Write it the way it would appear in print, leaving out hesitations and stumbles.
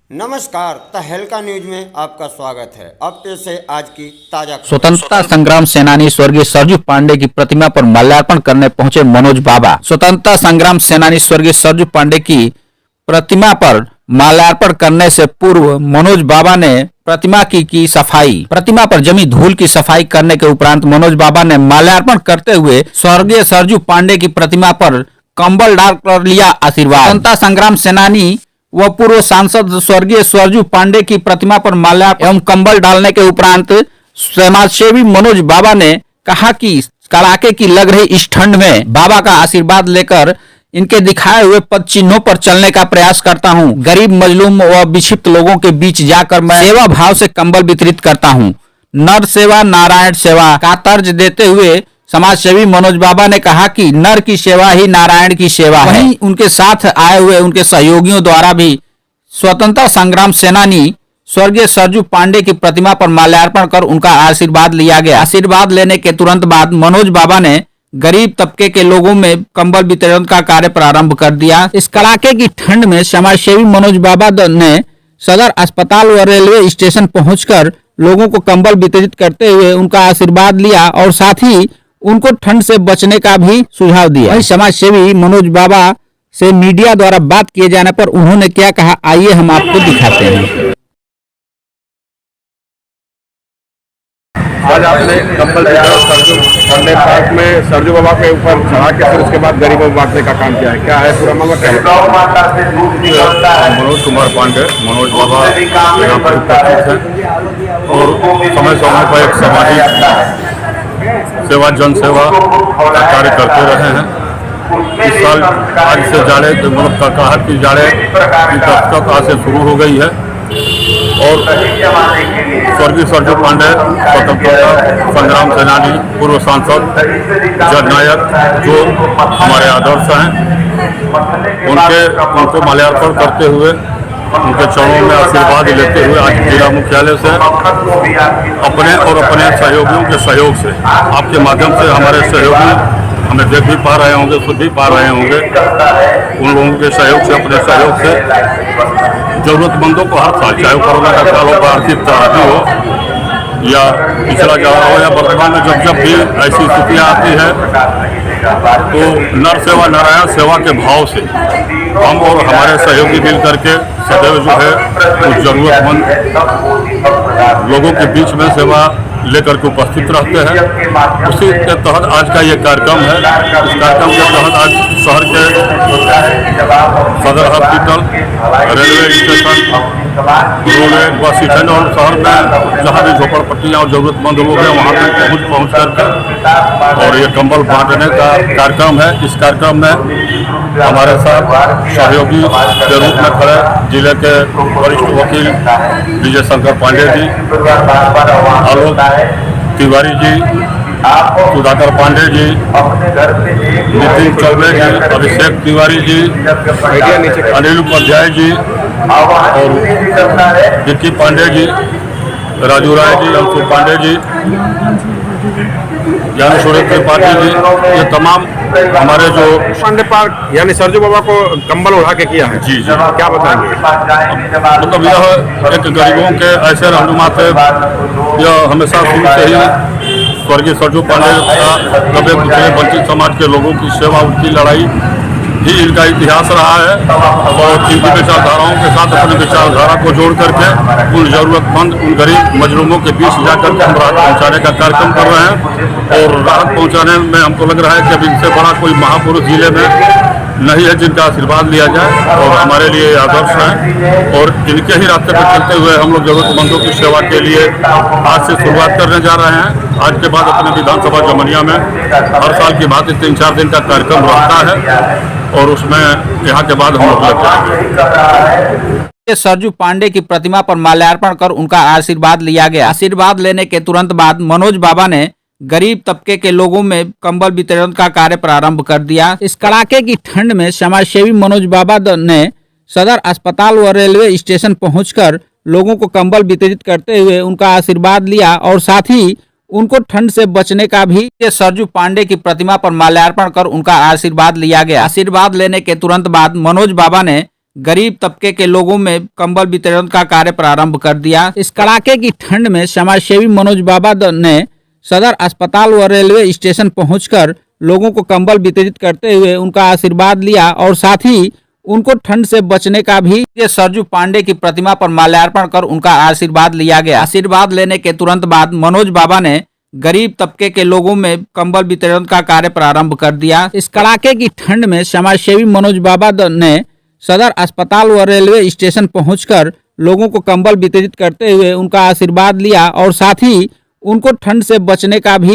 नमस्कार, तहलका न्यूज में आपका स्वागत है। अब पेश है आज की ताजा खबर। स्वतंत्रता संग्राम सेनानी स्वर्गीय सरजू पांडे की प्रतिमा पर माल्यार्पण करने पहुंचे मनोज बाबा। स्वतंत्रता संग्राम सेनानी स्वर्गीय सरजू पांडे की प्रतिमा पर माल्यार्पण करने से पूर्व मनोज बाबा ने प्रतिमा की सफाई। प्रतिमा पर जमी धूल की सफाई करने के उपरांत मनोज बाबा ने माल्यार्पण करते हुए स्वर्गीय सरजू पांडे की प्रतिमा पर कंबल डालकर लिया आशीर्वाद। स्वतंत्रता संग्राम सेनानी व पूर्व सांसद स्वर्गीय सरजू पांडे की प्रतिमा पर माल्यार्पण एवं कंबल डालने के उपरांत समाजसेवी मनोज बाबा ने कहा कि कड़ाके की लग रही इस ठंड में बाबा का आशीर्वाद लेकर इनके दिखाए हुए पद चिन्हों पर चलने का प्रयास करता हूं। गरीब, मजलूम व विक्षिप्त लोगों के बीच जाकर मैं सेवा भाव से कंबल वितरित करता हूं। नर सेवा नारायण सेवा का तर्ज देते हुए समाजसेवी मनोज बाबा ने कहा कि नर की सेवा ही नारायण की सेवा है। वहीं उनके साथ आए हुए उनके सहयोगियों द्वारा भी स्वतंत्रता संग्राम सेनानी स्वर्गीय सरजू पांडे की प्रतिमा पर माल्यार्पण कर उनका आशीर्वाद लिया गया। आशीर्वाद लेने के तुरंत बाद मनोज बाबा ने गरीब तबके के लोगों में कंबल वितरण का कार्य प्रारंभ कर दिया। इस कड़ाके की ठंड में समाजसेवी मनोज बाबा ने सदर अस्पताल व रेलवे स्टेशन पहुंचकर लोगों को कंबल वितरित करते हुए उनका आशीर्वाद लिया और साथ ही उनको ठंड से बचने का भी सुझाव दिया। वहीं समाजसेवी मनोज बाबा से मीडिया द्वारा बात किए जाने पर उन्होंने क्या कहा, आइए हम आपको दिखाते हैं। आज आपने कंबल सरजू पांडे पार्क में सरजू बाबा के ऊपर चढ़ा के फिर उसके बाद गरीबों को बांटने का काम किया है, क्या है पूरा मामला क्या है? मनोज कुमार पांडे, मनोज बाबा यहाँ पर उपस्थित हैं और समय समय पर एक सामाजिक सेवा जन सेवा का कार्य करते रहे हैं। इस साल आज से जाड़े मतलब कड़काहट की जाड़े की दस्तक आज से शुरू हो गई है और स्वर्गीय सरजू पांडे स्वतंत्रता संग्राम सेनानी, पूर्व सांसद, जननायक जो हमारे आदर्श हैं, उनको माल्यार्पण करते हुए उनके चरणों में आशीर्वाद लेते हुए आज जिला मुख्यालय से अपने और अपने सहयोगियों के सहयोग से, आपके माध्यम से हमारे सहयोगी हमें देख भी पा रहे होंगे, सुन भी पा रहे होंगे, उन लोगों के सहयोग से, अपने सहयोग से जरूरतमंदों को हर साल, चाहे कोरोना का काल हो, आर्थिक तबाही हो या पिछला जाड़ा हो या वर्तमान में जब भी ऐसी स्थितियाँ आती है तो नर सेवा नारायण सेवा के भाव से हम और हमारे सहयोगी मिल करके सदैव जो है कुछ जरूरतमंद लोगों के बीच में सेवा लेकर के उपस्थित रहते हैं। उसी के तहत आज का ये कार्यक्रम है। इस कार्यक्रम के तहत आज शहर के सदर hospital, railway station, road, bus stand और शहर में जहाँ भी झोपड़पट्टियाँ और जरूरतमंद लोग हैं वहाँ तक पहुँच करके और ये कंबल बांटने का कार्यक्रम है। इस कार्यक्रम में हमारे साथ सहयोगी के रूप में खड़े जिले के वरिष्ठ वकील विजय शंकर पांडे जी, आलोक तिवारी जी, सुधाकर पांडे जी, नितिन चौबे जी, अभिषेक तिवारी जी, अनिल उपाध्याय जी और विक्की पांडे जी, राजू राय जी, अंशु पांडे जी, ज्ञानेश्वर त्रिपाठी जी, ये तमाम हमारे जो पांडे पार्क यानी सरजू बाबा को कंबल उड़ा के किया है। जी जी, क्या बताएंगे? मतलब यह एक गरीबों के ऐसे रहनुमा थे, यह हमेशा शुरू से ही स्वर्गीय सरजू पांडे का दबे कुचले वंचित समाज के लोगों की सेवा, उनकी लड़ाई ही इनका इतिहास रहा है और इनकी विचारधाराओं के साथ अपनी विचारधारा को जोड़ करके उन जरूरतमंद, उन गरीब मजलूमों के बीच जाकर के हम राहत पहुँचाने का कार्यक्रम कर रहे हैं और राहत पहुँचाने में हमको लग रहा है कि अब इनसे बड़ा कोई महापुरुष जिले में नहीं है जिनका आशीर्वाद लिया जाए और हमारे लिए आदर्श हैं और इनके ही रास्ते पर चलते हुए हम लोग जरूरतमंदों की सेवा के लिए आज से शुरुआत करने जा रहे हैं। आज के बाद अपने विधानसभा जमनिया में हर साल की भांति 3-4 दिन का कार्यक्रम रहता है और उसमें यहाँ के बाद हम लोग लग जाएंगे। सरजू पांडे की प्रतिमा पर माल्यार्पण कर उनका आशीर्वाद लिया गया। आशीर्वाद लेने के तुरंत बाद मनोज बाबा ने गरीब तबके के लोगों में कंबल वितरण का कार्य प्रारंभ कर दिया। इस कड़ाके की ठंड में समाजसेवी मनोज बाबा ने सदर अस्पताल व रेलवे स्टेशन पहुंचकर लोगों को कंबल वितरित करते हुए उनका आशीर्वाद लिया और साथ ही उनको ठंड से बचने का भी सरजू पांडे की प्रतिमा पर माल्यार्पण कर उनका आशीर्वाद लिया गया। आशीर्वाद लेने के तुरंत बाद मनोज बाबा ने गरीब तबके के लोगों में कंबल वितरण का कार्य प्रारंभ कर दिया। इस कड़ाके की ठंड में समाजसेवी मनोज बाबा ने सदर अस्पताल व रेलवे स्टेशन पहुंचकर लोगों को कंबल वितरित करते हुए उनका आशीर्वाद लिया और साथ ही उनको ठंड से बचने का भी सरजू पांडे की प्रतिमा पर माल्यार्पण कर उनका आशीर्वाद लिया गया। आशीर्वाद लेने के तुरंत बाद मनोज बाबा ने गरीब तबके के लोगों में कंबल वितरण का कार्य प्रारंभ कर दिया। इस कड़ाके की ठंड में समाजसेवी मनोज बाबा ने सदर अस्पताल व रेलवे स्टेशन पहुंचकर लोगों को कंबल वितरित करते हुए उनका आशीर्वाद लिया और साथ ही उनको ठंड से बचने का भी